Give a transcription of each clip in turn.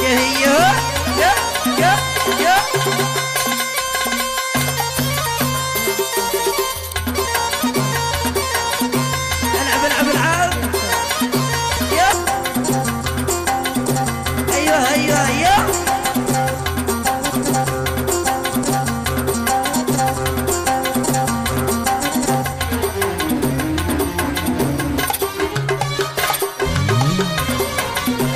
يا هي يا يا يا العب العب العب يا ايوه ايوه يا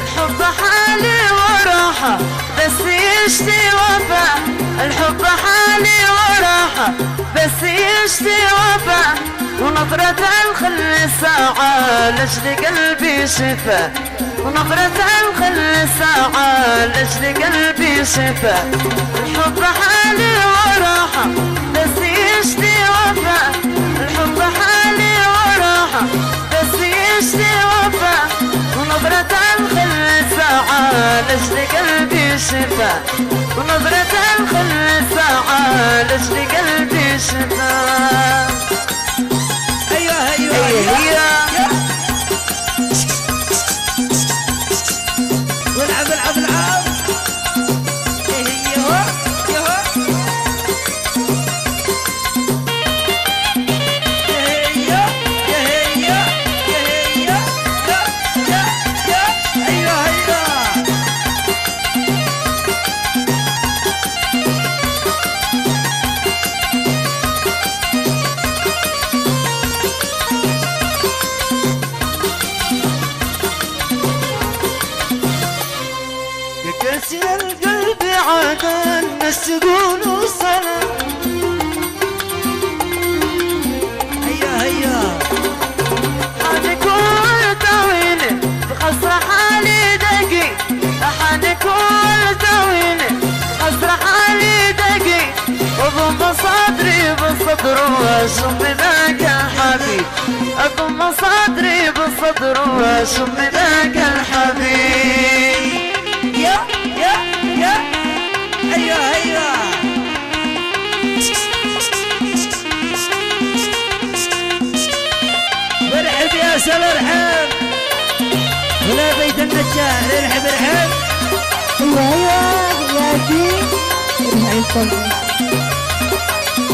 الحب حالي وراحة بس يشتي وفاء، الحب حالي وراحة بس يشتي وفاء، ونظرة الخل ساعة لأجل قلبي شفاء، ونظرة الخل ساعة لأجل قلبي شفاء. الحب حالي وراحة بس يشتي وفاء، الحب حالي وراحة بس يشتي وفاء، ونظرة الخل ساعة لأجل قلبي شفاء، ونظرة الخل ساعة لأجل قلبي شفاء. ايوه ايوه ايوه والعب العب العب يا هي هو يا هو يا هي يا هي يا ايوه ايوه كاسي القلب عاد الناس تقولوا سلام، هيا هيا حالك والتويني بخسر حالي دقي، حالك والتويني بخسر حالي دقي، وضم صدري بالصدر واشم ذاك الحبيب، اضم صدري بالصدر واشم ذاك الحبيب. يا يا يا ايوه ايوه برحب يا سمرحب ولا بيت النجار ارحب ارحب ايوه يا دي ارجعي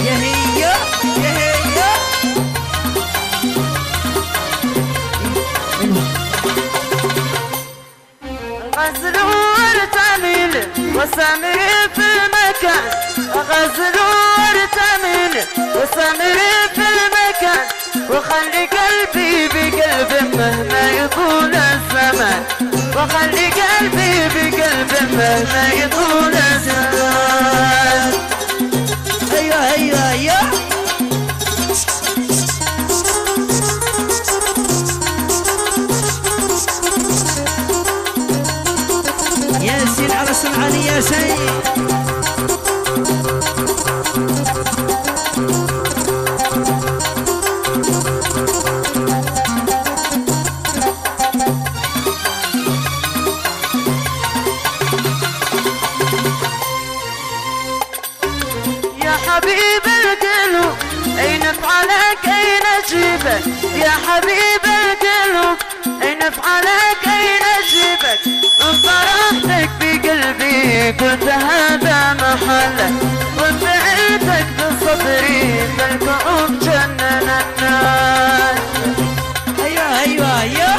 يا هي يا هي غزل وارتميل وسامري في المكان، غزل وارتميل وسامري في المكان، وخلي قلبي بقلب مهما يطول الزمان، وخلي قلبي بقلب مهما يطول الزمان. ايوه ايوه يا ياسين على الصنعاني يا سيد يا حبيب القلوب اين افعلك اين اجيبك، يا حبيب القلوب اين افعلك اين اجيبك، انطرحتك بقلبي قلت هذا محلك، وانفعلتك بصدري فالكؤوب جنن الناس. ايوه ايوه يا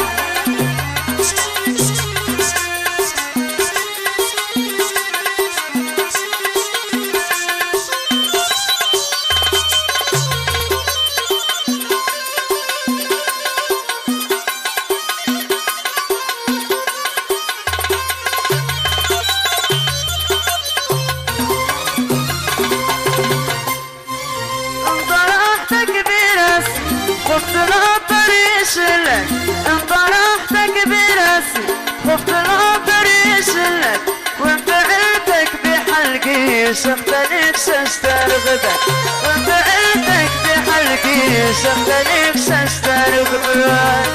انطرحتك براسي خفت القطر يشلك، انطرحتك براسي خفت القطر يشلك، وانفعلتك بحلقي شفتنك شسترغبك، وانفعلتك بحلقي شفتنك شسترغبك.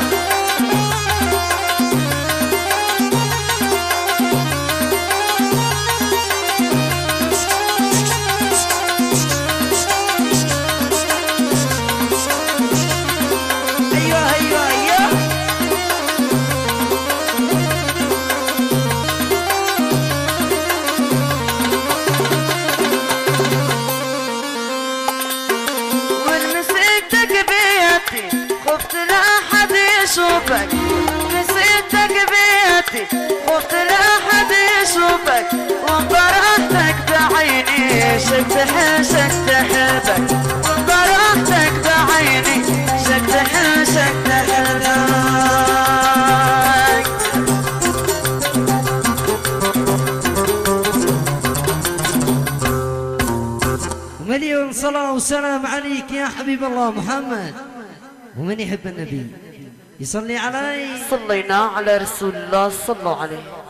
خفت لا حد يشوفك نسيتك بيتي خفت لا حد يشوفك وانطرحتك بعيني شكت حبك وانطرحتك بعيني شكت حبك ومليون صلاة وسلام عليك يا حبيب الله محمد. ومن يحب النبي يصلي عليه. صلينا على رسول الله صلوا عليه.